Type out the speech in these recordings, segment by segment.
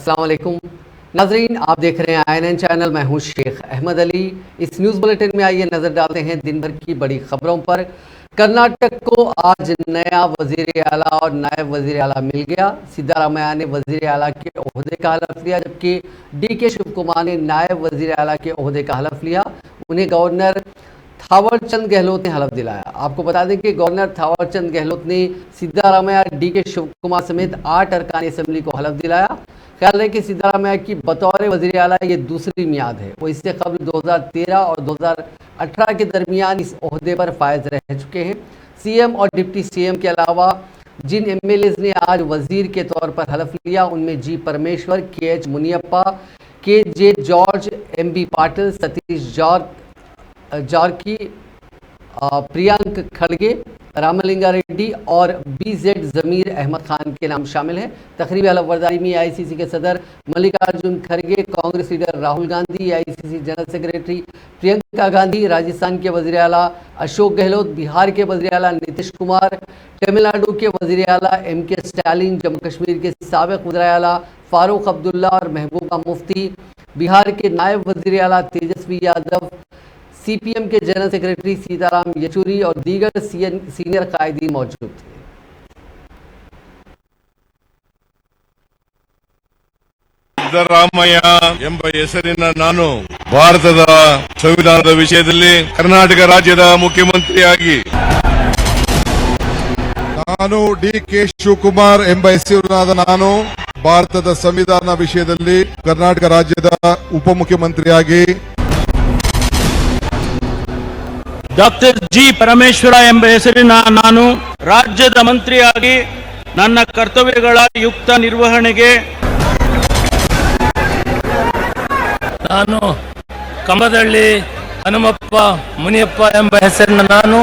अस्सलाम वालेकुम नाजरीन, आप देख रहे हैं INN चैनल। मैं हूं शेख अहमद अली। इस न्यूज़ बुलेटिन में आइए नज़र डालते हैं दिन भर की बड़ी खबरों पर। कर्नाटक को आज नया वजीर आला और नायब वजीर आला मिल गया। सिद्धारामैया ने वजीर आला के ओहदे का हलफ लिया, जबकि DK शिवकुमार ने नायब वजीर आला के ओहदे का हलफ लिया। उन्हें गवर्नर थावरचंद गहलोत ने हलफ दिलाया। आपको बता दें कि गवर्नर थावरचंद गहलोत ने सिद्धारामैया, DK शिवकुमार समेत 8 अरकान असेंबली को हलफ दिलाया। ख्याल है कि सिद्धारामैया की बतौर वजीर आला ये दूसरी मियाद है। वो इससे कबल 2013 और 2018 के दरमियान इस ओहदे पर फायज रह चुके हैं। CM और डिप्टी CM के अलावा जिन MLAs ने आज वजीर के तौर पर हलफ लिया, उनमें G Parameshwara, KH Muniyappa, KJ George, MB Patil, Satish Jarki, Priyank खड़गे, रामलिंगा रेड्डी और BZ जमीर अहमद खान के नाम शामिल हैं। तकरीबी हलफबरदारी में AICC के सदर मल्लिकार्जुन खड़गे, Congress leader Rahul Gandhi, AICC general secretary Priyanka Gandhi, Rajasthan के वजीर आला अशोक गहलोत, बिहार के वजीर आला नीतीश कुमार, तमिलनाडु के वजीर आला MK स्टालिन, जम्मू कश्मीर के साबिक वज़ीर आला फारूक अब्दुल्ला और महबूबा मुफ्ती, बिहार के नायब वजीर आला तेजस्वी यादव, CPM के जनरल सेक्रेटरी सीताराम येचुरी और दीगर सीनियर कायदीन मौजूद थे। ಸಿದ್ದರಾಮಯ್ಯ ಎಂಬ ಹೆಸರಿನ ನಾನು ಭಾರತದ ಸಂವಿಧಾನದ ವಿಷಯದಲ್ಲಿ ಕರ್ನಾಟಕ ರಾಜ್ಯದ ಮುಖ್ಯಮಂತ್ರಿಯಾಗಿ ನಾನು DK ಶಿವಕುಮಾರ್ ಎಂಬ ಹೆಸರಿನಾದ ನಾನು ಭಾರತದ ಸಂವಿಧಾನ ವಿಷಯದಲ್ಲಿ ಕರ್ನಾಟಕ ರಾಜ್ಯದ ಉಪಮುಖ್ಯಮಂತ್ರಿಯಾಗಿ ಡಾಕ್ಟರ್ G ಪರಮೇಶ್ವರ ಎಂಬ ಹೆಸರಿನ ನಾನು ರಾಜ್ಯದ ಮಂತ್ರಿಯಾಗಿ ನನ್ನ ಕರ್ತವ್ಯಗಳ ಯುಕ್ತ ನಿರ್ವಹಣೆಗೆ ನಾನು ಕಮದಳ್ಳಿ ಹನುಮಪ್ಪ ಮುನಿಯಪ್ಪ ಎಂಬ ಹೆಸರಿನ ನಾನು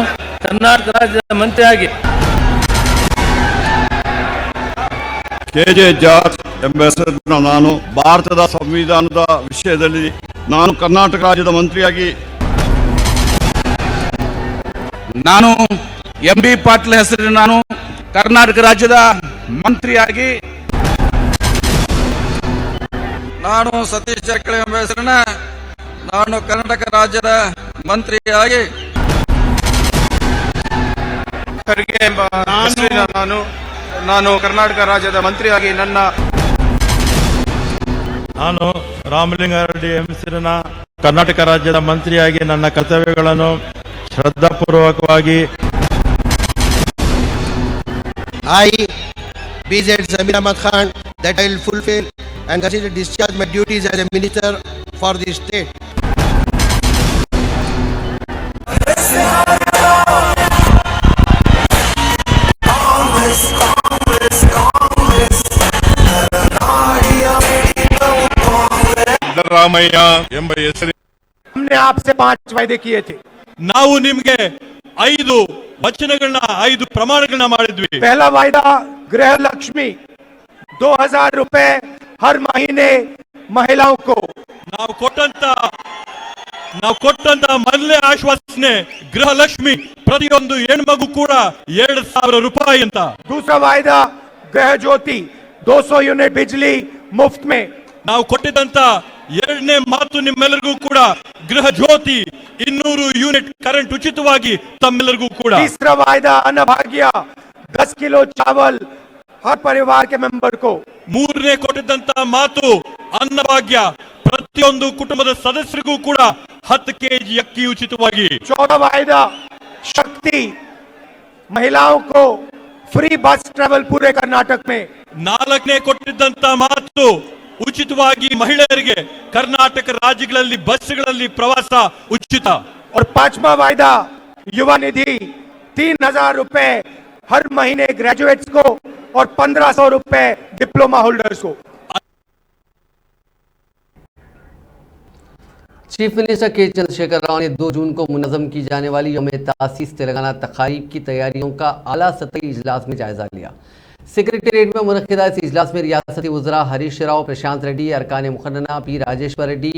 ಕರ್ನಾಟಕ ರಾಜ್ಯದ ಮಂತ್ರಿಯಾಗಿ KJ ಜಾರ್ಜ್ ಎಂಬ ಹೆಸರಿನ ನಾನು ಭಾರತದ ಸಂವಿಧಾನದ ವಿಷಯದಲ್ಲಿ ನಾನು ಕರ್ನಾಟಕ ರಾಜ್ಯದ ಮಂತ್ರಿಯಾಗಿ ನಾನು MB ಪಾಟೀಲ್ ಹೆಸರಿನ ನಾನು ಕರ್ನಾಟಕ ರಾಜ್ಯದ ಮಂತ್ರಿಯಾಗಿ ನಾನು ಸತೀಶ್ ಜಾರಕಿಹೊಳಿ ಎಂಬ ಹೆಸರಿನ ನಾನು ಕರ್ನಾಟಕ ರಾಜ್ಯದ ಮಂತ್ರಿಯಾಗಿ ಖರ್ಗೆ ಎಂಬ ಹೆಸರಿನ ನಾನು ಕರ್ನಾಟಕ ರಾಜ್ಯದ ಮಂತ್ರಿಯಾಗಿ ನಾನು ರಾಮಲಿಂಗಾರೆಡ್ಡಿ ಹೆಸರಿನ ಕರ್ನಾಟಕ ರಾಜ್ಯದ ಮಂತ್ರಿಯಾಗಿ ನನ್ನ ಕರ್ತವ್ಯಗಳನ್ನು ಶ್ರದ್ಧಾಪೂರ್ವಕವಾಗಿ I, BZ Zamir Ahmad Khan, that I will fulfill and consider discharge my duties as a minister for the state. Siddaramaiah ಎಂಬ ಹೆಸರಿನ हमने आपसे 5 वायदे किए थे। ನಾವು ನಿಮಗೆ 5 ವಚನಗಳನ್ನ 5 ಪ್ರಮಾಣಗಳನ್ನ ಮಾಡಿದ್ವಿ। पहला वायदा गृह लक्ष्मी 2000 रुपए हर महीने महिलाओं को। ನಾವು ಕೊಟ್ಟಂತ ಮೊದಲನೇ ಆಶ್ವಾಸನೆ ಗೃಹಲಕ್ಷ್ಮಿ ಪ್ರತಿಯೊಂದು ಹೆಣ್ಮಗು ಕೂಡ 2000 ರೂಪಾಯಿ ಅಂತ। दूसरा वायदा गृह ज्योति 200 यूनिट बिजली मुफ्त में। ನಾವು ಕೊಟ್ಟಿದ್ದಂತ ಎರಡನೇ ಮಾತು ನಿಮ್ಮೆಲ್ಲರಿಗೂ ಕೂಡ ಗೃಹ ಜ್ಯೋತಿ 200 ಯೂನಿಟ್ ಕರೆಂಟ್ ಉಚಿತವಾಗಿ ತಮ್ಮೆಲ್ಲರಿಗೂ ಕೂಡ। तीसरा वायदा अन्नभाग्य 10 किलो चावल हर परिवार के मेंबर को। ಮೂರನೇ ಕೊಟ್ಟಿದ್ದಂತ ಮಾತು ಅನ್ನಭಾಗ್ಯ ಪ್ರತಿಯೊಂದು ಕುಟುಂಬದ ಸದಸ್ಯರಿಗೂ ಕೂಡ 10 kg ಅಕ್ಕಿ ಉಚಿತವಾಗಿ। चौथा वायदा शक्ति महिलाओं को फ्री बस ट्रेवल पूरे कर्नाटक में। ನಾಲ್ಕನೇ ಕೊಟ್ಟಿದ್ದಂತ ಮಾತು ಉಚಿತವಾಗಿ ಮಹಿಳೆಯರಿಗೆ ಕರ್ನಾಟಕ ರಾಜ್ಯಗಳಲ್ಲಿ ಬಸ್ಗಳಲ್ಲಿ ಪ್ರವಾಸ ಉಚಿತ। और पांचवा वायदा युवा निधि 3000 रुपए हर महीने ग्रेजुएट्स को और 1500 रुपए डिप्लोमा होल्डर्स को। चीफ मिनिस्टर के चंद्रशेखर राव ने 2 जून को मुनज़्ज़म की जाने वाली यौम तासीस तेलंगाना तकारीब की तैयारियों का आला सतही इजलास में जायजा लिया। सेक्रेटेरिएट में मुनक़िदा इस इजलास में रियासती वज़रा हरीश राव, प्रशांत रेड्डी, अरकान मुक़र्रना P राजेश्वर रेड्डी,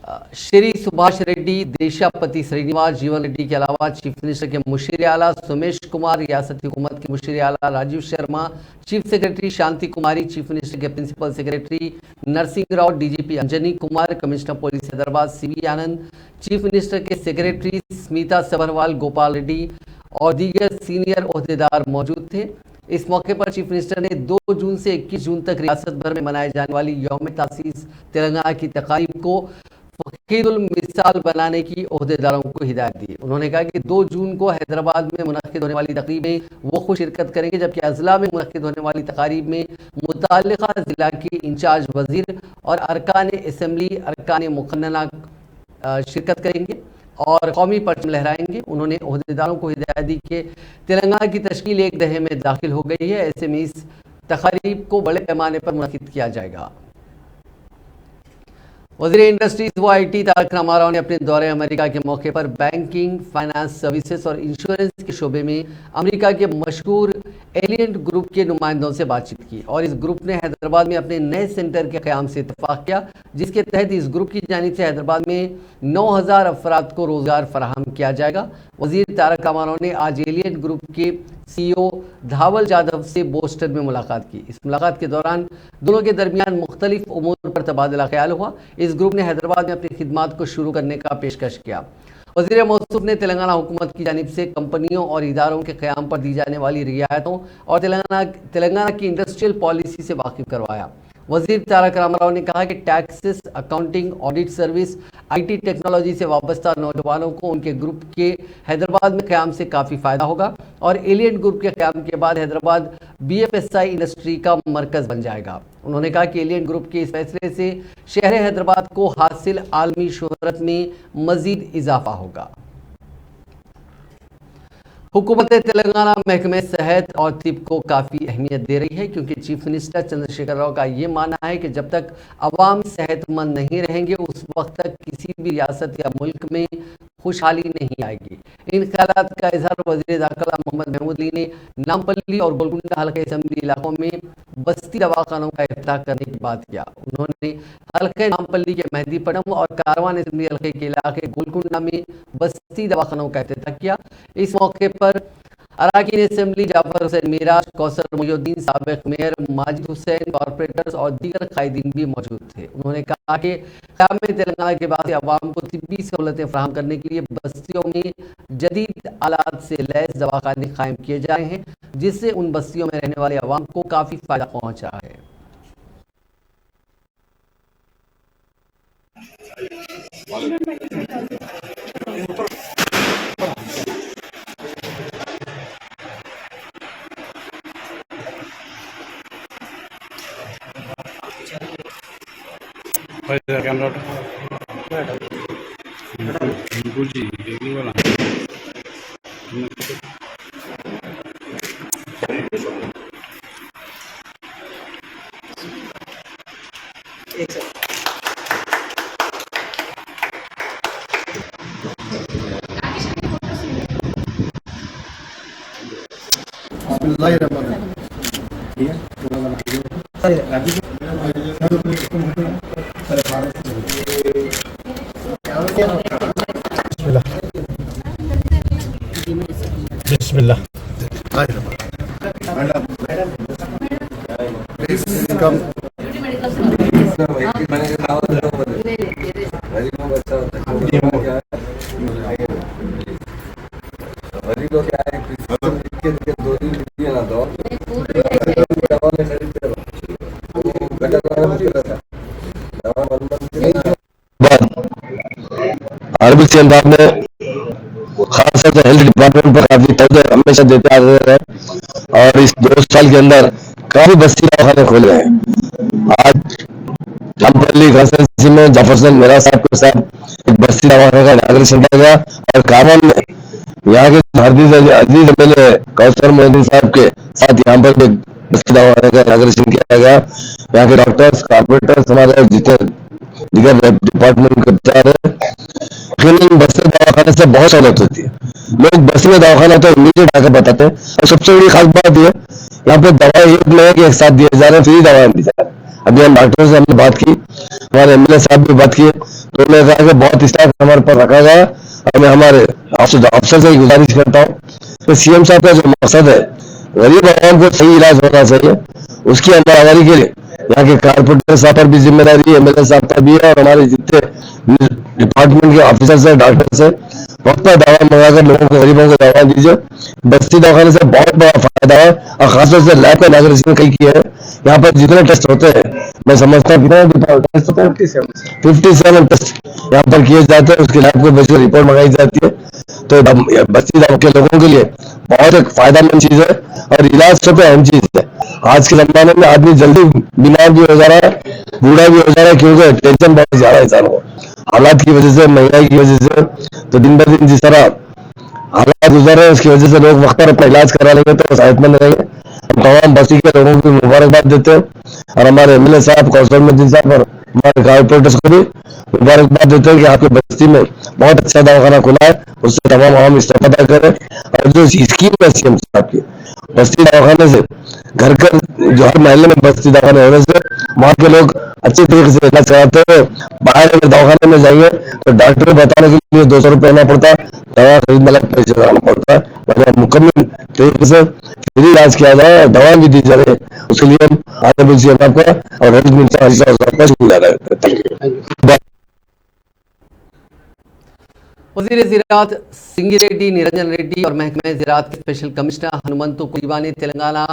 श्री सुभाष रेड्डी, देशापति श्रीनिवास जीवन रेड्डी के अलावा चीफ मिनिस्टर के मुशीर आला सोमेश कुमार, रियासती हुकूमत के मुशीर आला Rajiv Sharma, chief secretary Shanti Kumari, chief minister के principal secretary Narasimha Rao, DGP Anjani Kumar, commissioner police Hyderabad CV Anand, chief minister के सेक्रेटरी स्मिता सबरवाल, गोपाल रेड्डी और दीगर सीनियर ओहदेदार मौजूद थे। इस मौके पर चीफ मिनिस्टर ने 2 जून से 21 जून तक रियासत भर में मनाए जाने वाली यौम तासीस तेलंगाना की तकारीब को फकीरुल मिसाल बनाने की ओहदेदारों को हिदायत दी। उन्होंने कहा कि 2 जून को हैदराबाद में मुनक्किद होने वाली तकरीब में वो खुद शिरकत करेंगे, जबकि अजला में मुनक्किद होने वाली तकारीब में मुताल्लिका जिला के इंचार्ज वजीर और अरकान असम्बली, अरकान मुखन्ना शिरकत करेंगे और कौमी परचम लहराएंगे। उन्होंने ओहदेदारों को हिदायत दी कि तेलंगाना की तश्कील एक दहे में दाखिल हो गई है, ऐसे में इस तकारीब को बड़े पैमाने पर मुनक्किद किया जाएगा। वज़ीर इंडस्ट्रीज व IT तारक रामा राव ने अपने दौरे अमेरिका के मौके पर बैंकिंग, फाइनेंस सर्विसेज और इंश्योरेंस के शोबे में अमेरिका के मशहूर एलियंट ग्रुप के नुमाइंदों से बातचीत की और इस ग्रुप ने हैदराबाद में अपने नए सेंटर के क़याम से इत्तफाक किया, जिसके तहत इस ग्रुप की जानिब से हैदराबाद में 9000 अफराद को रोज़गार फराहम किया जाएगा। वज़ीर तारक रामा राव ने आज एलियंट ग्रुप के CEO धावल जाधव से बोस्टन में मुलाकात की। इस मुलाकात के दौरान दोनों के दरमियान मुख्तलिफ उमूर पर तबादला ख्याल हुआ। इस ग्रुप ने हैदराबाद में अपनी खिदमात को शुरू करने का पेशकश किया। वज़ीर मौसूफ ने तेलंगाना हुकूमत की जानिब से कंपनियों और इदारों के क़याम पर दी जाने वाली रियायतों और तेलंगाना की इंडस्ट्रियल पॉलिसी से वाकिफ करवाया। वज़ीर तारक रामा राव ने कहा कि taxes, accounting, audit service, IT technology से वाबस्ता नौजवानों को उनके ग्रुप के हैदराबाद में क़याम से काफ़ी फ़ायदा होगा और एलियंट ग्रुप के क़याम के बाद हैदराबाद BFSI इंडस्ट्री का मरकज़ बन जाएगा। उन्होंने कहा कि एलियंट ग्रुप के इस फैसले से शहर हैदराबाद को हासिल आलमी शोहरत में मज़ीद इजाफा होगा। हुकूमत तेलंगाना महकमे सेहत और तिब को काफ़ी अहमियत दे रही है, क्योंकि चीफ मिनिस्टर चंद्रशेखर राव का ये मानना है कि जब तक अवाम सेहतमंद नहीं रहेंगे उस वक्त तक किसी भी रियासत या मुल्क में खुशहाली नहीं आएगी। इन ख्यालात का इजहार वज़ीर दाखिला मोहम्मद महमूद अली ने नामपल्ली और गोलकुंडा हल्के असम्बली इलाकों में बस्ती दवाखानों का इफ्ताह करने की बात किया। उन्होंने हल्के नामपल्ली के मेहदीपट्टनम और कारवान असम्बली हल्के के इलाके गोलकुंडा में बस्ती दवाखानों का इफ्तिताह किया। इस मौके पर अरकान असम्बली जाफर हुसैन मीराज, कौसर मोहिउद्दीन, साबिक मेयर माजिद हुसैन, कॉरपोरेटर्स और दीगर कायदीन भी मौजूद थे। उन्होंने कहा कि क़याम में तेलंगाना के बाद अवाम को तिब्बी सहूलतें फराहम करने के लिए बस्तियों में जदीद आलात से लैस दवाखाने कायम किए जा रहे हैं, जिससे उन बस्तियों में रहने वाले अवाम को काफ़ी फ़ायदा पहुँच रहा है। बिस्मिल्लाह। आरबी सीएम साहब ने खासतौर से हेल्थ डिपार्टमेंट पर काफी तवज्जो हमेशा देते आ रहे हैं और इस 2 साल के अंदर काफी बस्ती दवाखाने खोले हैं। आज नामपल्ली कॉन्स्टिट्यूंसी में जाफर हुसैन मेरा साहब के साथ एक बस्ती दवाखाने का इनॉग्रेशन किया गया और कारवान में यहाँ के अजीज MLA कौसर मोहिउद्दीन साहब के साथ यहाँ पर एक बस्ती दवाखाने का इनॉग्रेशन किया गया। यहाँ के डॉक्टर्स, कॉर्पोरेटर्स, हमारे जितने दीगर डिपार्टमेंट के विचार है, बस्ती दवाखाने से बहुत सहूलत होती है। लोग बस्ती में दवाखाना तो इमीडिएट आकर बताते हैं और सबसे बड़ी खास बात यह यहाँ पे दवाई एक में है कि एक साथ दिए जा रहे हैं, फ्री दवाएं दी जा रही है। अभी हम डॉक्टरों से हमने बात की, हमारे MLA साहब भी बात किए, तो मैं कहा कि बहुत स्टाफ हमारे पास रखा गया और मैं हमारे अफसर से गुजारिश करता हूँ कि सीएम साहब का जो मकसद है गरीब आवाम को सही इलाज होना चाहिए, उसकी अमलावरी के लिए यहाँ के कारपोरेटर साहब पर भी जिम्मेदारी है, एमएलए साहब पर भी है और हमारे जितने डिपार्टमेंट के ऑफिसर्स है, डॉक्टर्स है, वक्त पर दवा मंगाकर लोगों को, गरीबों को दवा दीजिए। बस्ती दवाखाने से बहुत बड़ा फायदा है और खासतौर से लैब का इनॉग्रेशन कई किया है। यहाँ पर जितने टेस्ट होते हैं मैं समझता हूँ 57 टेस्ट यहाँ पर किए जाते हैं, उसके लैब को बेसिक रिपोर्ट मंगाई जाती है। तो बस्ती दवा के लोगों के लिए बहुत एक फायदेमंद चीज है और इलाज सबसे अहम चीज है। आज के जमाने में आदमी जल्दी बीमार भी हो जा रहा है, बूढ़ा भी हो जा रहा है, क्योंकि टेंशन बहुत ज्यादा है इंसान को, हालात की वजह से, महंगाई की वजह से। तो दिन ब दिन जिस तरह हालात गुजर रहे हैं उसकी वजह से लोग वक्त पर अपना इलाज करा लेंगे तो सेहतमंद रहेंगे। हम तमाम बस्ती के लोगों को मुबारकबाद देते हैं और हमारे एमएलए साहब, कौंसलर मद्दीन साहब और हमारे कारपोरेटर्स को भी मुबारकबाद देते हैं कि आपके बस्ती में बहुत अच्छा दवाखाना खुला है, उससे तमाम आम इस्तेफादा करें। और जो स्कीम है सीएम साहब की बस्ती दवाखाने से घर घर जो हर महल्ले में बस्ती दवाखाने होने से वहाँ के लोग अच्छे तरीके से इलाज कराते हैं। बाहर अगर दवाखाने में जाएंगे तो डॉक्टर को बताने के लिए 200 रुपये देना पड़ता है, दवा खरीदने लग पैसे लगाना पड़ता है। मतलब मुकम्मल तरीके से फ्री इलाज किया जाए, दवा भी दी जाए, उसके लिए हम आगे सीएम आपका और हेल्थ मिनिस्टर शुक्रिया। वज़ीर ज़राअत सिंगी रेड्डी, निरंजन रेड्डी और महकमे ज़राअत के स्पेशल कमिश्नर हनुमंतु कुलीबा ने तेलंगाना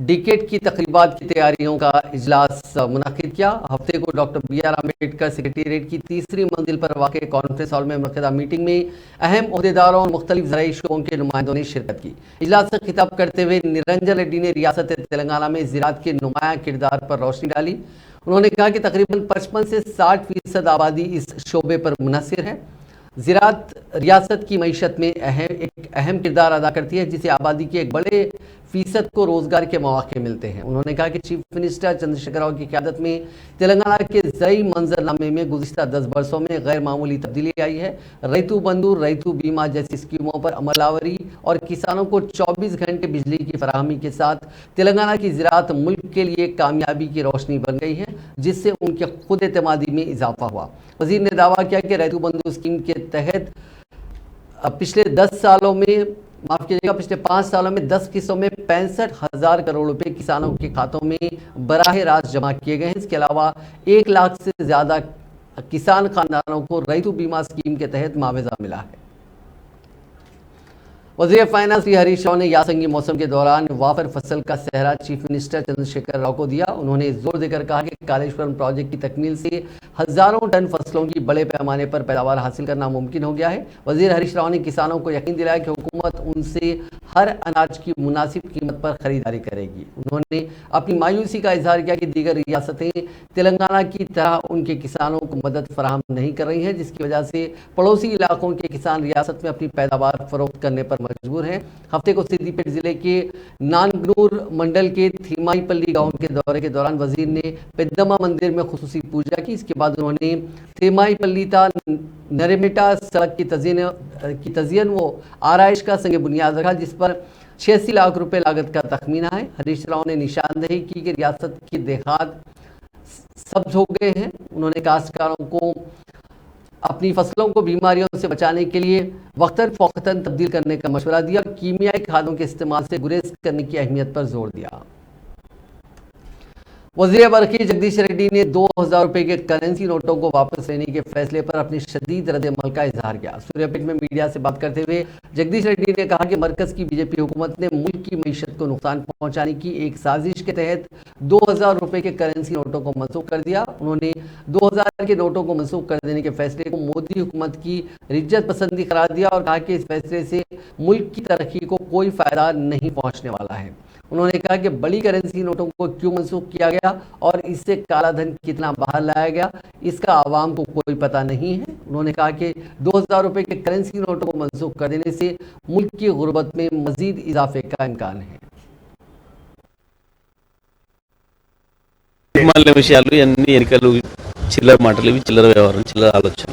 डिकेट की तकरीबात की तैयारियों का इजलास मुनक़िद किया। हफ्ते को डॉक्टर BR अम्बेडकर सेक्रेटेरिएट की तीसरी मंजिल पर वाक़े कॉन्फ्रेंस हॉल में मुनक़िदा मीटिंग में अहम ओहदेदारों और मुख्तलिफ ज़राई शोबों के नुमाइंदों ने शिरकत की। इजलास से खिताब करते हुए निरंजन रेड्डी ने रियासत तेलंगाना में ज़राअत के नुमायां किरदार पर रोशनी डाली। उन्होंने कहा कि तकरीबन 55 से 60% आबादी इस शोबे पर मुनहसिर है। ज़राअत रियासत की मईशत में एक अहम किरदार अदा करती है, जिसे आबादी के एक बड़े फीसद को रोज़गार के मौके मिलते हैं। उन्होंने कहा कि चीफ मिनिस्टर चंद्रशेखर राव की क़यादत में तेलंगाना के ज़रई मंजरनामे में गुज़िश्ता 10 बरसों में गैर मामूली तब्दीली आई है। रैतु बंधु, रैतु बीमा जैसी स्कीमों पर अमलावरी और किसानों को 24 घंटे बिजली की फराहमी के साथ तेलंगाना की ज़राअत मुल्क के लिए कामयाबी की रोशनी बन गई है, जिससे उनके खुद एतमादी में इजाफा हुआ। वज़ीर ने दावा किया कि रैतु बंधु स्कीम के तहत पिछले 5 सालों में 10 किस्तों में 65,000 करोड़ रुपए किसानों के खातों में बराह रास्त जमा किए गए हैं। इसके अलावा 1 लाख से ज़्यादा किसान खानदानों को रैतु बीमा स्कीम के तहत मुआवजा मिला है। वज़ीर फाइनेंस श्री हरीश राव ने यासंगी मौसम के दौरान वाफर फसल का सहरा चीफ मिनिस्टर चंद्रशेखर राव को दिया। उन्होंने जोर देकर कहा कि कालेश्वरम प्रोजेक्ट की तकमील से हज़ारों टन फसलों की बड़े पैमाने पर पैदावार हासिल करना मुमकिन हो गया है। वज़ीर हरीश राव ने किसानों को यकीन दिलाया कि हुकूमत उनसे हर अनाज की मुनासिब कीमत पर खरीदारी करेगी। उन्होंने अपनी मायूसी का इजहार किया कि दीगर रियासतें तेलंगाना की तरह उनके किसानों को मदद फराहम नहीं कर रही हैं, जिसकी वजह से पड़ोसी इलाकों के किसान रियासत में अपनी पैदावार फरोख्त करने पर मजबूर हैं। हफ्ते को सिद्दीपेट जिले के नानगनूर मंडल के थीमाईपल्ली गांव के दौरे के दौरान वजीर ने पेद्दम्मा मंदिर में खुसूसी पूजा की। इसके बाद उन्होंने थीमाईपल्ली ता नरेमेटा सड़क की तज़यीन व आराइश का संग बुनियाद रखा, जिस पर 86 लाख रुपए लागत का तखमीना है। हरीश राव ने निशानदेही की कि रियासत की देहात सब्ज हो गए हैं। उन्होंने काश्तकारों को अपनी फसलों को बीमारियों से बचाने के लिए वक्तन फ़ौक़तन तब्दील करने का मशवरा दिया और कीमियाई खादों के इस्तेमाल से गुरेज करने की अहमियत पर जोर दिया। वज़ीर बरकी जगदीश रेड्डी ने 2000 रुपए के करेंसी नोटों को वापस लेने के फैसले पर अपनी शदीद रद्द-ए-अमल का इजहार किया। सूर्यापेट में मीडिया से बात करते हुए जगदीश रेड्डी ने कहा कि मरकज़ की बीजेपी हुकूमत ने मुल्क की मईशत को नुकसान पहुंचाने की एक साजिश के तहत 2000 रुपए के करेंसी नोटों को मनसूख कर दिया। उन्होंने 2000 के नोटों को मनसूख कर देने के फैसले को मोदी हुकूमत की रिज्जत पसंदी करार दिया और कहा कि इस फैसले से मुल्क की तरक्की को कोई फ़ायदा नहीं पहुँचने वाला है। उन्होंने कहा कि बड़ी करेंसी नोटों को क्यों मनसूख किया गया और इससे काला धन कितना बाहर लाया गया, इसका आवाम को कोई पता नहीं है। उन्होंने कहा कि 2000 रुपए के करेंसी नोटों को मनसूख कर देने से मुल्क की गुर्बत में मजीद इजाफे का इम्कान है। విషయాలు అన్ని ఎన్నికలు చిల్లర మాటలు, ఇవి చిల్లర వ్యవహారం, చిల్లర ఆలోచన.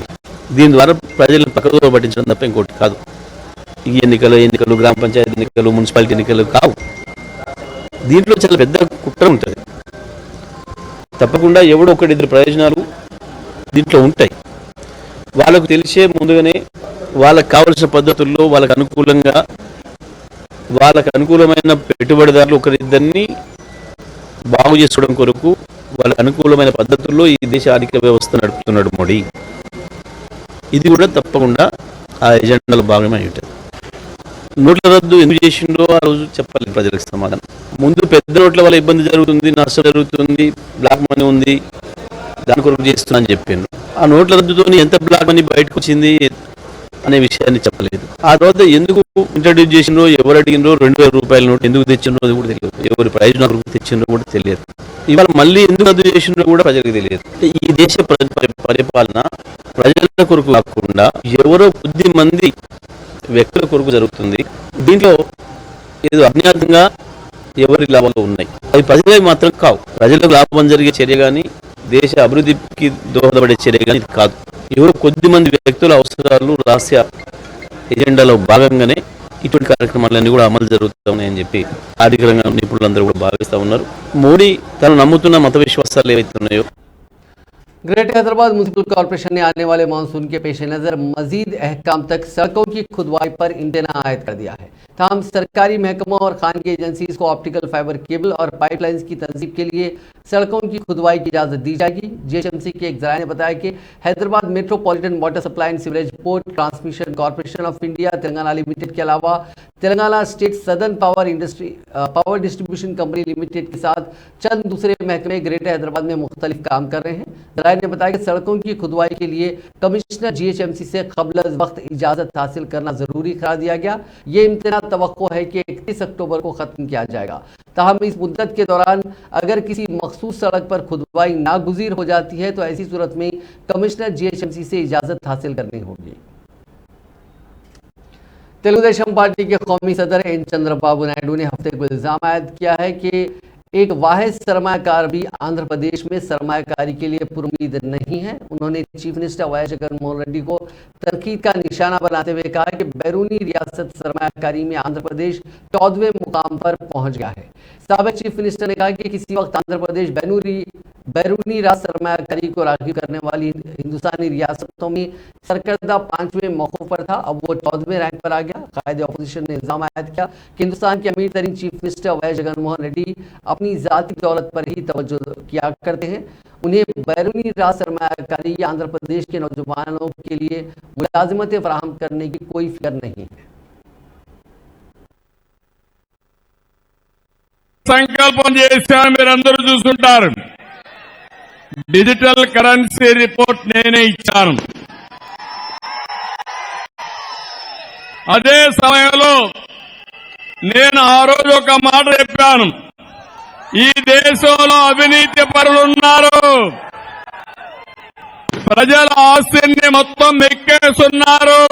దీని ద్వారా ప్రజలను పక్కదోవ పట్టించడం తప్ప ఇంకోటి కాదు. ఈ ఎన్నికలు గ్రామ పంచాయతీ ఎన్నికలు, మున్సిపాలిటీ ఎన్నికలు కావు. దీంట్లో చాలా పెద్ద కుట్ర ఉంటుంది. తప్పకుండా ఎవడో ఒకటిద్దరు ప్రయోజనాలు దీంట్లో ఉంటాయి. వాళ్ళకు తెలిసే ముందుగానే వాళ్ళకు కావలసిన పద్ధతుల్లో వాళ్ళకు అనుకూలమైన పెట్టుబడిదారులు ఒకరిద్దరిని బాగు చేసుకోవడం కొరకు వాళ్ళకు అనుకూలమైన పద్ధతుల్లో ఈ దేశ ఆర్థిక వ్యవస్థ నడుపుతున్నాడు మోడీ. ఇది కూడా తప్పకుండా ఆ ఎజెండాలో భాగమే ఉంటుంది. నోట్ల రద్దు ఎందుకు చేసిండో ఆ రోజు చెప్పాలి ప్రజలకు సమాధానం. ముందు పెద్ద నోట్ల వల్ల ఇబ్బంది జరుగుతుంది, నష్టం జరుగుతుంది, బ్లాక్ మనీ ఉంది, దాని కొరకు చేస్తున్నా అని చెప్పాను. ఆ నోట్ల రద్దుతో ఎంత బ్లాక్ మనీ బయటకు వచ్చింది అనే విషయాన్ని చెప్పలేదు. ఆ తర్వాత ఎందుకు ఇంట్రడ్యూస్ చేసినో, ఎవరు అడిగినో, 2000 రూపాయల నోట్ ఎందుకు తెచ్చినో అది కూడా తెలియదు, ఎవరి ప్రయోజనం కొరకు తెచ్చినో కూడా తెలియదు. ఇవాళ మళ్ళీ ఎందుకు రద్దు చేసినో కూడా ప్రజలకు తెలియదు. ఈ దేశ పరిపాలన ప్రజల కొరకు కాకుండా ఎవరో కొద్ది మంది వ్యక్తుల కొరకు జరుగుతుంది. దీంట్లో ఏదో అజ్ఞాతంగా ఎవరి లాభాలు ఉన్నాయి, అవి ప్రజలకు మాత్రం కావు. ప్రజలకు లాభం జరిగే చర్య కానీ, దేశ అభివృద్ధికి దోహదపడే చర్య కానీ ఇది కాదు. ఎవరో కొద్ది మంది వ్యక్తుల అవసరాలు, రహస్య ఎజెండాలో భాగంగానే ఇటువంటి కార్యక్రమాలన్నీ కూడా అమలు జరుగుతూ ఉన్నాయని చెప్పి ఆర్థిక రంగ నిపుణులందరూ కూడా భావిస్తూ ఉన్నారు. మోడీ తను నమ్ముతున్న మత విశ్వాసాలు ఏవైతే ఉన్నాయో, ग्रेटर हैदराबाद म्युनिसिपल कॉर्पोरेशन ने आने वाले मानसून के पेश नज़र मजीद अहकाम तक सड़कों की खुदवाई पर इंटेना आयद कर दिया है। तमाम सरकारी महकमों और खानगी एजेंसीज को ऑप्टिकल फाइबर केबल और पाइपलाइंस की तंजीब के लिए सड़कों की खुदवाई की इजाज़त दी जाएगी। जीएचएमसी के एक जराये ने बताया कि Hyderabad metropolitan water supply and sewerage port transmission corporation of India Telangana limited के अलावा Telangana state southern power distribution company limited के साथ चंद दूसरे महकमे ग्रेटर हैदराबाद में मुख्तलिफ काम कर रहे हैं। जराये ने बताया कि सड़कों की खुदवाई के लिए कमिश्नर जीएचएमसी से क़ब्ल वक्त इजाज़त हासिल करना ज़रूरी करार दिया गया। ये इम्तिना तवक्को है कि 31 अक्टूबर को ख़त्म किया जाएगा। ताहम इस मुद्दत के दौरान अगर किसी मखसूस सड़क पर खुदवाई नागुज़ीर हो जाती है तो ऐसी सूरत में कमिश्नर जीएचएमसी से इजाज़त हासिल करनी होगी। तेलुगुदेशम पार्टी के कौमी सदर एन चंद्रबाबू नायडू ने हफ्ते को इल्ज़ाम आयद किया है कि एक वाहिद सरमाकार भी आंध्र प्रदेश में सरमाकारी के लिए पुरुमीद नहीं है। उन्होंने chief minister Y Jaganmohan Reddy को तनकीद का निशाना बनाते हुए कहा कि बैरूनी रियासत सरमाकारी में आंध्र प्रदेश 14वें मुकाम पर पहुंच गया है। साबिक चीफ मिनिस्टर ने कहा कि किसी वक्त आंध्र प्रदेश बैरूनी राज सरमाकारी को राग़िब करने वाली हिंदुस्तानी रियासतों में सरकर्दा 5वें मौक़े पर था, अब वो 14वें रैंक पर आ गया। कायदे अपोजिशन ने इल्ज़ाम आयद किया कि हिंदुस्तान के अमीर तरीन chief minister Y Jaganmohan Reddy अपनी ज़ाती दौलत पर ही तवज्जो किया करते हैं। उन्हें बैरूनी राज सरमाकारी या आंध्र प्रदेश के नौजवानों के लिए मुलाजिमतें फराहम करने की कोई फिक्र नहीं है। సంకల్పం చేశాను, మీరందరూ చూస్తుంటారు. డిజిటల్ కరెన్సీ రిపోర్ట్ నేనే ఇచ్చాను. అదే సమయంలో నేను ఆ రోజు ఒక మాట చెప్పాను, ఈ దేశంలో అవినీతి పరులున్నారు, ప్రజల ఆస్తిని మొత్తం ఎక్కేస్తున్నారు,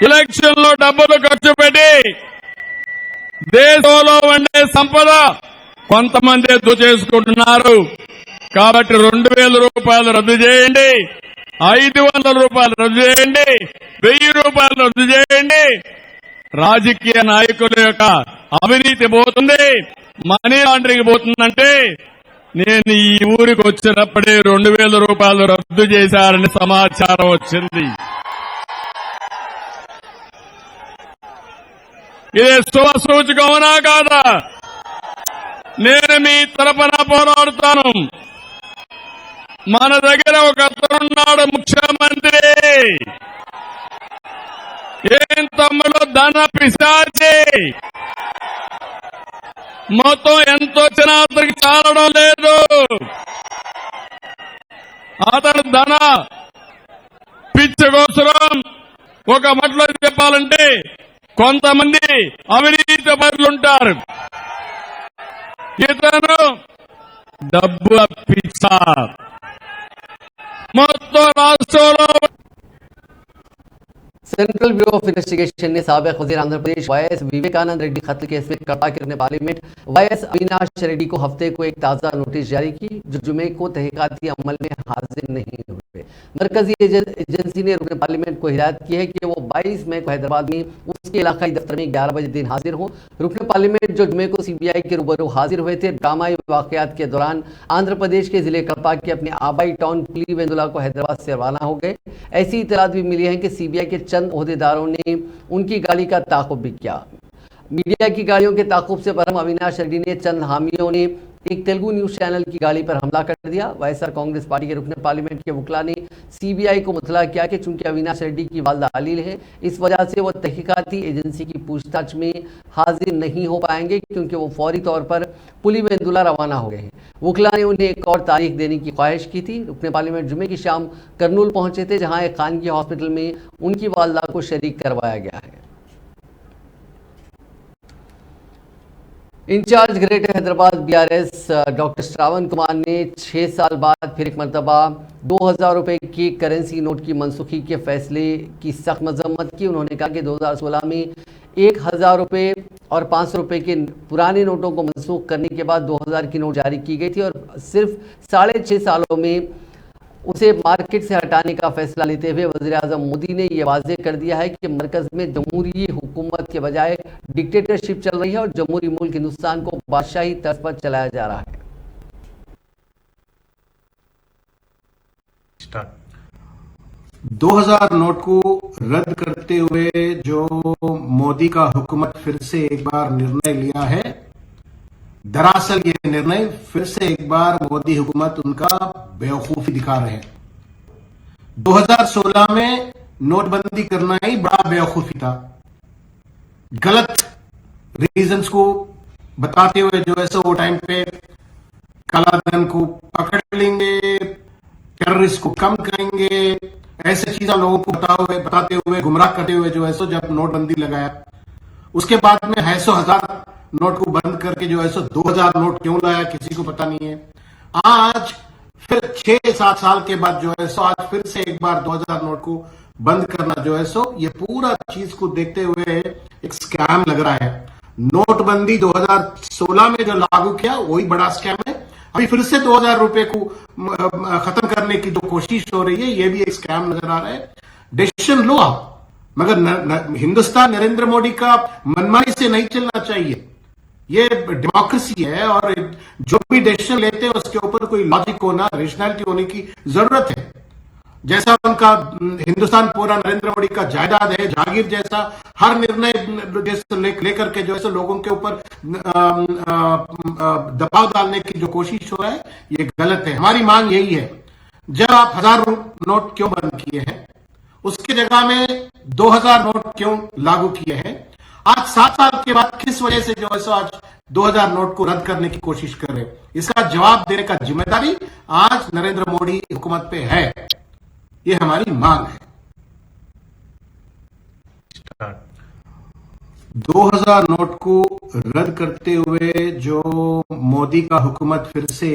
ఎలక్షన్ లో డబ్బులు ఖర్చు పెట్టి దేశంలో ఉండే సంపద కొంతమంది దోచేసుకుంటున్నారు. కాబట్టి 2000 రూపాయలు రద్దు చేయండి, 500 రూపాయలు రద్దు చేయండి, 1000 రూపాయలు రద్దు చేయండి. రాజకీయ నాయకుల యొక్క అవినీతి పోతుంది, మనీ లాండరింగ్ పోతుందంటే నేను ఈ ఊరికి వచ్చినప్పుడే 2000 రూపాయలు రద్దు చేశారని సమాచారం వచ్చింది. ఇది శుభ సూచక అవునా కాదా? నేను మీ తరపున పోరాడుతాను. మన దగ్గర ఒక అతనున్నాడు ముఖ్యమంత్రి, ఏం తమ్ముడు ధన పిశాచి, మొత్తం ఎంత వచ్చినా అతనికి చాలడం లేదు. అతను ధన పిచ్చి కోసం ఒక మాటలో చెప్పాలంటే కొంతమంది అవినీతి పరులుంటారు, ఇతను డబ్బుల పిచ్చ. మొత్తం రాష్ట్రంలో सेंट्रल ब्यूरो ऑफ इन्वेस्टिगेशन ने साबिक वजीर आंध्र प्रदेश वाईएस विवेकानंद रेड्डी कत्ल केस में कड़ता गिरने पार्लियामेंट वाईएस अविनाश रेड्डी को हफ्ते को एक ताज़ा नोटिस जारी की, जो जुमे को तहकीकाती अमल में हाजिर नहीं हुए। मरकजी एजेंसी ने रुकन पार्लियामेंट को हिदायत की है कि वो 22 मई को हैदराबाद में उस उसके इलाकाई दफ्तर में 11 बजे दिन हाजिर हों। रुकन पार्लियामेंट जो जुमे को सीबीआई के रूबरू हाजिर हुए थे, ड्रामाई वाकयात के दौरान आंध्र प्रदेश के जिले कड़पा के अपने आबाई टाउन पुलिवेंदुला को हैदराबाद से रवाना हो गए। ऐसी इतलात भी मिली है कि सीबीआई के चंद ओहदेदारों ने उनकी गाड़ी का ताक़ुब भी किया। मीडिया की गाड़ियों के ताक़ुब से बरहम अविनाश रेड्डी ने चंद हामियों ने एक तेलुगु न्यूज चैनल की गाड़ी पर हमला कर दिया। वाईएसआर कांग्रेस पार्टी के रुकन पार्लियामेंट के वकला ने सीबीआई को मुतला किया कि चूंकि अविनाश रेड्डी की वालदा अलील है, इस वजह से वो तहकीकाती एजेंसी की पूछताछ में हाजिर नहीं हो पाएंगे, क्योंकि वो फौरी तौर पर पुलिवेंदुला रवाना हो गए हैं। वकला ने उन्हें एक और तारीख देने की ख्वाहिश की थी। रुकन पार्लियामेंट जुमे की शाम करनूल पहुंचे थे, जहाँ एक खानगी हॉस्पिटल में उनकी वालदा को शरीक करवाया गया है। Incharge greater Hyderabad BRS doctor Shravan Kumar ने 6 साल बाद फिर एक मरतबा 2000 रुपये की करेंसी नोट की मनसूखी के फैसले की सख्त मजम्मत की। उन्होंने कहा कि 2016 में 1000 रुपये और 500 रुपये के पुराने नोटों को मनसूख करने के बाद 2000 की नोट जारी की गई थी और सिर्फ 6.5 सालों में उसे मार्केट से हटाने का फैसला लेते हुए वज़ीर आज़म मोदी ने यह वाज़ेह कर दिया है कि मरकज़ में जमहूरी हुकूमत के बजाय डिक्टेटरशिप चल रही है और जमहूरी मुल्क हिंदुस्तान को बादशाही तर्ज पर चलाया जा रहा है। 2000 नोट को रद्द करते हुए जो मोदी का हुकूमत फिर से एक बार निर्णय लिया है, दरअसल ये निर्णय फिर से एक बार मोदी हुकूमत उनका बेवकूफी दिखा रहे हैं। 2016 में नोटबंदी करना ही बड़ा बेवकूफी था। गलत रीजंस को बताते हुए जो है सो वो टाइम पे कालाधन को पकड़ लेंगे, टेररिस्ट को कम करेंगे, ऐसे चीजें लोगों को बताते हुए गुमराह करते हुए जो है सो जब नोटबंदी लगाया, उसके बाद में 100,000 नोट को बंद करके जो है सो 2000 नोट क्यों लाया किसी को पता नहीं है। आज फिर 6-7 साल के बाद जो है सो आज फिर से एक बार 2000 नोट को बंद करना जो है सो ये पूरा चीज को देखते हुए एक स्कैम लग रहा है। नोटबंदी 2016 में जो लागू किया वही बड़ा स्कैम है। अभी फिर से 2000 रुपए को खत्म करने की जो कोशिश हो रही है ये भी एक स्कैम नजर आ रहा है। डिसीजन लो आप, मगर हिंदुस्तान नरेंद्र मोदी का मनमानी से नहीं चलना चाहिए। ये डेमोक्रेसी है और जो भी डिसीजन लेते हैं उसके ऊपर कोई लॉजिक होना, रेशनैलिटी होने की जरूरत है। जैसा उनका हिंदुस्तान पूरा नरेंद्र मोदी का जायदाद है, जागीर जैसा हर निर्णय लेकर के जो है लोगों के ऊपर दबाव डालने की जो कोशिश हो रहा है ये गलत है। हमारी मांग यही है, जब आप 1000 नोट क्यों बंद किए हैं, उसके जगह में 2000 नोट क्यों लागू किए हैं? आज 7 साल के बाद किस वजह से जो है सो आज 2000 नोट को रद्द करने की कोशिश कर रहे हैं? इसका जवाब देने का जिम्मेदारी आज नरेंद्र मोदी हुकूमत पे है। ये हमारी मांग है। 2000 नोट को रद्द करते हुए जो मोदी का हुकूमत फिर से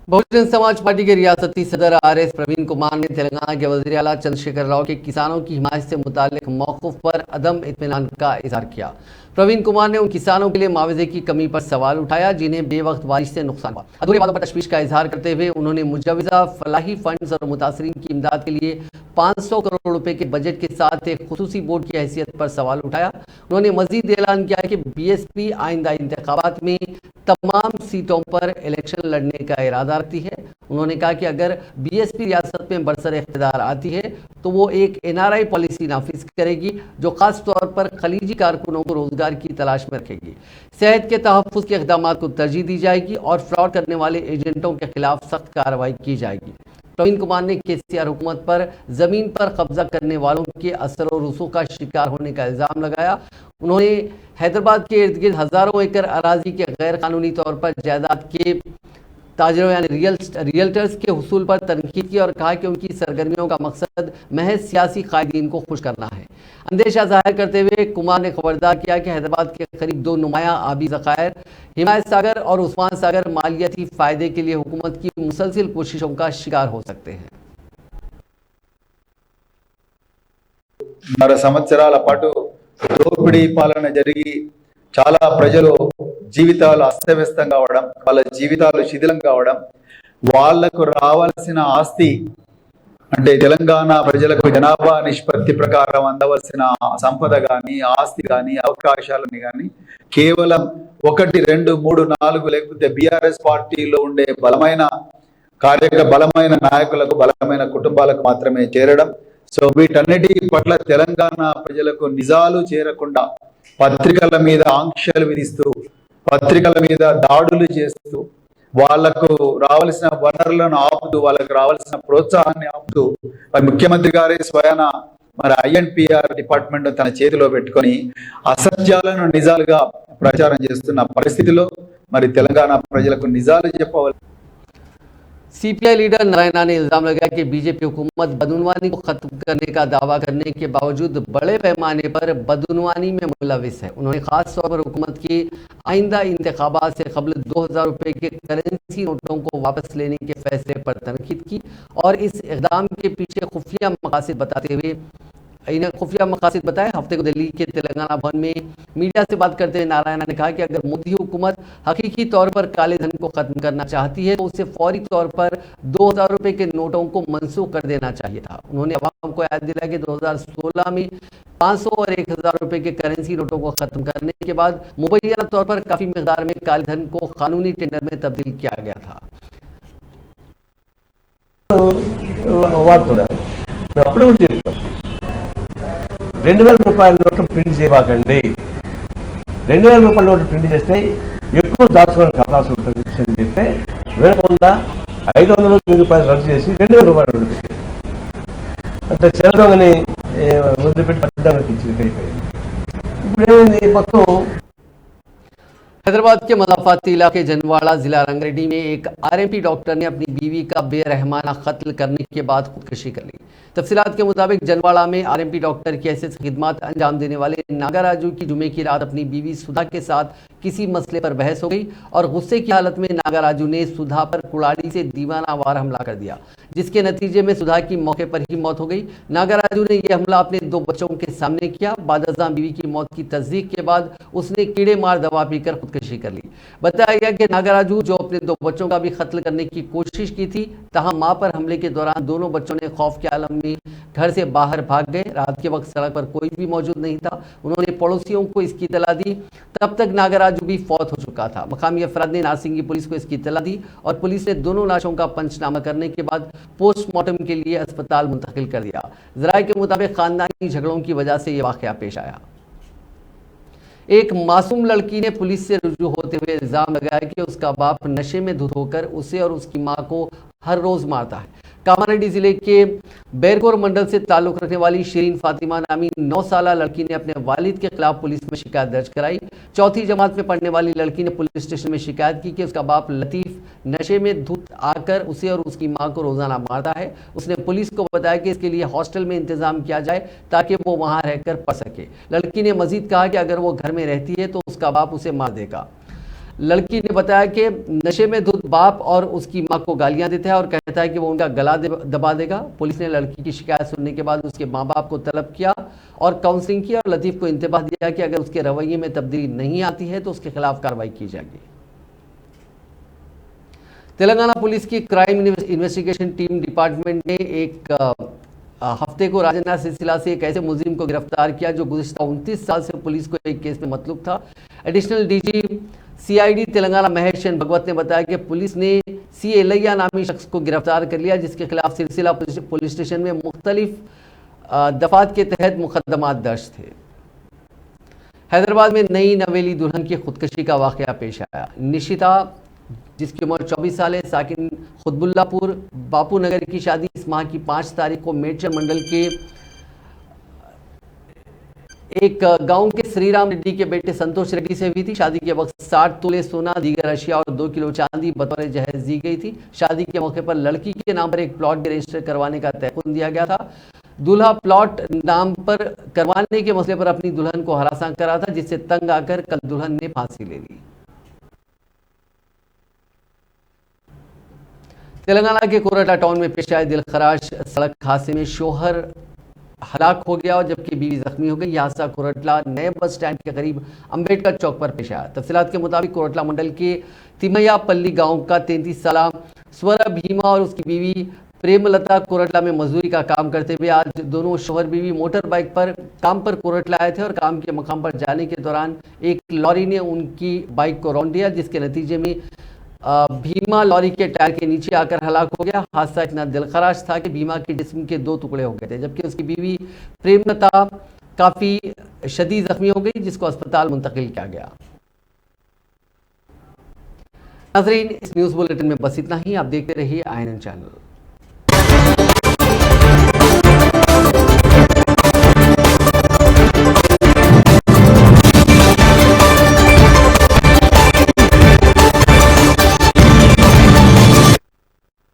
बहुजन समाज पार्टी के रियासती सदर आरएस प्रवीण कुमार ने तेलंगाना के वज़ीर आला चंद्रशेखर राव के किसानों की हिमायत से मुताल्लिक मौक़िफ़ पर अदम इत्मीनान का इज़हार किया। प्रवीण कुमार ने उन किसानों के लिए मुआवजे की कमी पर सवाल उठाया जिन्हें बेवक्त बारिश से नुकसान हुआ। अधूरे वादों पर तशवीश का इजहार करते हुए उन्होंने मुजवज़ा फलाही फंड्स और मुतासरीन की इमदाद के लिए 500 करोड़ रुपए के बजट के साथ एक खुसूसी बोर्ड की हैसियत पर सवाल उठाया। उन्होंने मजीद ऐलान किया कि बीएसपी आइंदा इंतखाबात में तमाम सीटों पर इलेक्शन लड़ने का इरादा रखती है। उन्होंने कहा कि अगर बीएसपी रियासत में बरसर इख्तियार आती है तो वो एक एनआरआई पॉलिसी नाफिज करेगी जो खास तौर पर खलीजी कारकुनों को रोजगार की तलाश में रखेगी। सेहत के तहफ़्फ़ुज़ के इक़दाम को तरजीह दी जाएगी और फ्रॉड करने वाले एजेंटों के खिलाफ सख्त कार्रवाई की जाएगी। प्रवीण कुमार ने केसीआर हुकूमत पर जमीन पर कब्जा करने वालों के असर और रसूख का शिकार होने का इल्जाम लगाया। उन्होंने हैदराबाद के इर्द गिर्द हजारों एकड़ अराजी के गैर कानूनी तौर पर जायदाद के ताजरों यानी रियल्टर्स के हुसूल पर तनकीद की और कहा कि उनकी सरगर्मियों का मकसद महज सियासी कायदीन को खुश करना है। अंदेशा जाहिर करते हुए कुमार ने खबरदार किया कि हैदराबाद के करीब 2 नुमाया आबी ज़खायर हिमायत सागर और उस्मान सागर मालियाती फ़ायदे के लिए हुकूमत की मुसलसिल कोशिशों का शिकार हो सकते हैं। 4 సంవత్సరాల పాటు దోపిడీ పాలన జరిగి చాలా ప్రజలు జీవితాలు అస్తవ్యస్తం కావడం, వాళ్ళ జీవితాలు శిథిలం కావడం, వాళ్లకు రావాల్సిన ఆస్తి అంటే తెలంగాణ ప్రజలకు జనాభా నిష్పత్తి ప్రకారం అందవలసిన సంపద గాని, ఆస్తి గాని, అవకాశాలని గాని కేవలం 1, 2, 3, 4 లేకపోతే బీఆర్ఎస్ పార్టీలో ఉండే బలమైన నాయకులకు, బలమైన కుటుంబాలకు మాత్రమే చేరడం. సో వీటన్నిటి పట్ల తెలంగాణ ప్రజలకు నిజాలు చేరకుండా పత్రికల మీద ఆంక్షలు విధిస్తూ, పత్రికల మీద దాడులు చేస్తూ, వాళ్లకు రావాల్సిన వనరులను ఆపుతూ, వాళ్ళకు రావాల్సిన ప్రోత్సాహాన్ని ఆపుతూ, మరి ముఖ్యమంత్రి గారి స్వయాన మరి INPR డిపార్ట్మెంట్ తన చేతిలో పెట్టుకొని అసత్యాలను నిజాలుగా ప్రచారం చేస్తున్న పరిస్థితిలో మరి తెలంగాణ ప్రజలకు నిజాలు చెప్పవాలి. CPI लीडर नारायणा ने इल्जाम लगाया कि बीजेपी हुकूमत बदउनवानी को खत्म करने का दावा करने के बावजूद बड़े पैमाने पर बदउनवानी में मुलविस है। उन्होंने खास तौर पर हुकूमत की आइंदा इंतखाबात से कबल 2000 रुपए के करेंसी नोटों को वापस लेने के फैसले पर तनकीद की और इस इक़दाम के पीछे खुफिया मकासद बताते हुए इन्हें खुफिया मकासद बताए। हफ्ते को दिल्ली के तेलंगाना भवन में मीडिया से बात करते हुए नारायणा ने कहा कि अगर मोदी हुकूमत हकीकी तौर पर काले धन को खत्म करना चाहती है तो उसे फौरी तौर पर 2000 रुपए के नोटों को मनसूख कर देना चाहिए था। उन्होंने अवाम को याद दिलाया कि 2016 में 500 और 1000 रुपए के करेंसी नोटों को खत्म करने के बाद मुबैना तौर पर काफी मिकदार में काले धन को कानूनी टेंडर में तब्दील किया गया था। ₹2000 నోట్లు ప్రింట్ చేయకండి, ₹2000 నోట్లు ప్రింట్ చేస్తే ఎక్కువ దాచుకోవడానికి అవకాశం ఉంటుంది అని చెప్తే వినకుండా ₹500 రద్దు చేసి ₹2000 నోట్లు పెట్టారు. అంటే చెరదొంగని వదిలిపెట్టి పట్టడానికి ఇచ్చింది అయిపోయింది. ఇప్పుడు ఏమైంది మొత్తం हैदराबाद के मजाफाती इलाके जनवाड़ा जिला रंगरेड्डी में एक RMP डॉक्टर ने अपनी बीवी का बेरहमाना कत्ल करने के बाद खुदकुशी कर ली। तफसीलात के मुताबिक जनवाड़ा में RMP डॉक्टर की हैसियत से खिदमत अंजाम देने वाले नागाराजू की जुमे की रात अपनी बीवी सुधा के साथ किसी मसले पर बहस हो गई और गुस्से की हालत में नागाराजू ने सुधा पर कुड़ाड़ी से दीवानावार हमला कर दिया, जिसके नतीजे में सुधा की मौके पर ही मौत हो गई। नागाराजू ने यह हमला अपने 2 बच्चों के सामने किया। बादशाह बीवी की मौत की तस्दीक के बाद उसने कीड़े मार दवा पीकर खुदकुशी कर ली। बताया गया कि नागाराजू जो अपने 2 बच्चों का भी कत्ल करने की कोशिश की थी, तहां मां पर हमले के दौरान दोनों बच्चों ने खौफ के आलम में घर से बाहर भाग गए। रात के वक्त सड़क पर कोई भी मौजूद नहीं था। उन्होंने पड़ोसियों को इसकी इत्तला दी। तब तक नागाराजू भी फौत हो चुका था। मकामी अफराद ने नारसिंगी पुलिस को इसकी इत्तला दी और पुलिस ने दोनों लाशों का पंचनामा करने के बाद पोस्टमार्टम के लिए अस्पताल मुंतकिल कर दिया। जराये के मुताबिक खानदानी झगड़ों की वजह से यह वाकया पेश आया। एक मासूम लड़की ने पुलिस से रुजू होते हुए इल्जाम लगाया कि उसका बाप नशे में धुत होकर उसे और उसकी मां को हर रोज मारता है। कामारेड्डी जिले के बैरकोर मंडल से ताल्लुक रखने वाली शिरीन फातिमा नामी 9 साला लड़की ने अपने वालिद के खिलाफ पुलिस में शिकायत दर्ज कराई। 4th जमात में पढ़ने वाली लड़की ने पुलिस स्टेशन में शिकायत की कि उसका बाप लतीफ नशे में धुत आकर उसे और उसकी मां को रोजाना मारता है। उसने पुलिस को बताया कि इसके लिए हॉस्टल में इंतजाम किया जाए ताकि वो वहां रहकर पढ़ सके। लड़की ने मजीद कहा कि अगर वो घर में रहती है तो उसका बाप उसे मार देगा। लड़की ने बताया कि नशे में धुत बाप और उसकी मां को गालियां देता है और कहता है कि वो उनका गला दबा देगा। पुलिस ने लड़की की शिकायत सुनने के बाद उसके मां बाप को तलब किया और काउंसलिंग किया और लतीफ को इंतबाह दिया कि अगर उसके रवैये में तब्दीली नहीं आती है तो उसके खिलाफ कार्रवाई की जाएगी। तेलंगाना पुलिस की क्राइम इन्वेस्टिगेशन टीम डिपार्टमेंट ने एक हफ्ते को राजन्ना सिलसिला से एक ऐसे मुलजिम को गिरफ्तार किया जो गुज़िश्ता 29 साल से पुलिस को एक केस में मतलूब था। Additional DG CID Telangana Mahesh Chandra Bhagwat ने बताया कि पुलिस ने C एलैया नामी शख्स को गिरफ्तार कर लिया, जिसके खिलाफ सिलसिला पुलिस स्टेशन में मुख्तलिफ दफात के तहत मुकदमात दर्ज थे। हैदराबाद में नई नवेली दुल्हन की खुदकुशी का वाकया पेश आया। निशिता जिसकी उम्र 24 साल है, साकिन खुदबुल्लापुर बापू नगर की शादी इस माह की 5 तारीख को मेडचर मंडल के एक गांव के श्रीराम रेड्डी के बेटे संतोष रेड्डी से हुई थी। शादी के वक्त 60 तोले सोना, दीगर अशिया और 2 किलो चांदी बतौर जहेज दी गई थी। शादी के मौके पर लड़की के नाम पर एक प्लॉट भी रजिस्टर करवाने का तयकुन दिया गया था। दूल्हा प्लॉट नाम पर करवाने के मसले पर अपनी दुल्हन को हरासा करा था, जिससे तंग आकर कल दुल्हन ने फांसी ले ली। तेलंगाना के कोरटा टाउन में पेश आए दिलखराश सड़क हादसे में शोहर हलाक हो गया और जबकि बीवी जख्मी हो गई। यह हादसा कोरटला नए बस स्टैंड के करीब अंबेडकर चौक पर पेश आया। तफसीलात के मुताबिक कोरटला मंडल के तिमैया पल्ली गांव का 33 साला स्वर भीमा और उसकी बीवी प्रेमलता कोरटला में मजदूरी का काम करते हुए आज दोनों शोहर बीवी मोटर बाइक पर काम पर कोरटला आए थे और काम के मकाम पर जाने के दौरान एक लॉरी ने उनकी बाइक को रौंद दिया, जिसके नतीजे में भीमा लॉरी के टायर के नीचे आकर हलाक हो गया। हादसा इतना दिलखराश था कि भीमा के जिस्म के 2 टुकड़े हो गए थे, जबकि उसकी बीवी प्रेमलता काफी शदीद जख्मी हो गई, जिसको अस्पताल मुंतकिल किया गया। नाज़रीन, इस न्यूज़ बुलेटिन में बस इतना ही। आप देखते रहिए INN चैनल।